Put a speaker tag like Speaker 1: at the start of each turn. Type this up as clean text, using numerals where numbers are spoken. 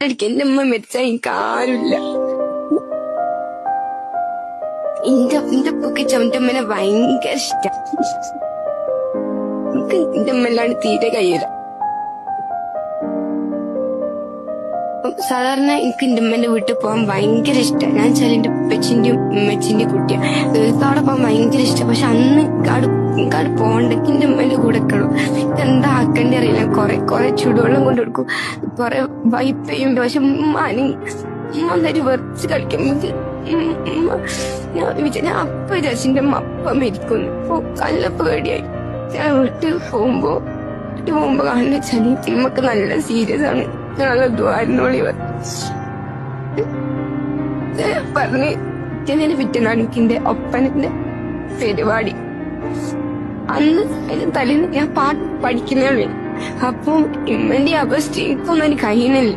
Speaker 1: എന്റെ അമ്മ മരിച്ചാൽ എനിക്ക് ആരുമില്ല. എന്റെ ഉപ്പൊക്കെ ചുമറ്റമ്മനെ ഭയങ്കര ഇഷ്ടം. എനിക്ക് എന്റെ അമ്മല്ലാണ്ട് തീരെ കഴിയില്ല. സാധാരണ എനിക്ക് എന്റെ അമ്മന്റെ വീട്ടിൽ പോകാൻ ഭയങ്കര ഇഷ്ടമാണ്. ഞാൻ വെച്ചാൽ എന്റെ ഉപ്പച്ചിന്റെയും ഉമ്മച്ചിന്റെയും കുട്ടിയാണ്. അവിടെ പോകാൻ ഭയങ്കര ഇഷ്ടം. പക്ഷെ അന്ന് എനിക്കവിടെ പോകണ്ടെങ്കിൽ എന്റെ അമ്മന്റെ കൂടെ എത്തണം. എന്താ ആക്കണ്ടേ അറിയില്ല. കൊറേ ചൂടുവെള്ളം കൊണ്ട് കൊടുക്കും, കൊറേ വൈപ്പ് ചെയ്യും. പക്ഷെ ഉമ്മ എന്തായാലും വെറുച്ച് കളിക്കുമ്പോ ഞാൻ അപ്പ വിചാരിച്ചെന്റെ അമ്മ അപ്പ മരിക്കുന്നു. അപ്പൊ നല്ല പേടിയായി. ഞാൻ വീട്ടിൽ പോകുമ്പോ കാണുന്ന വെച്ചാല് ഉമ്മക്ക് നല്ല സീരിയസ് ആണ്. നല്ല ദ്വാരനോളി പറഞ്ഞ് പിറ്റേന്നാണ് എനിക്കെന്റെ ഒപ്പനന്റെ പരിപാടി. അന്ന് അതിന് തലേന്ന് ഞാൻ പാട്ട് പഠിക്കുന്നേ ഉള്ളു. അപ്പം ഇമ്മന്റെ അവസ്ഥ എനിക്കൊന്നും കഴിയുന്നില്ല.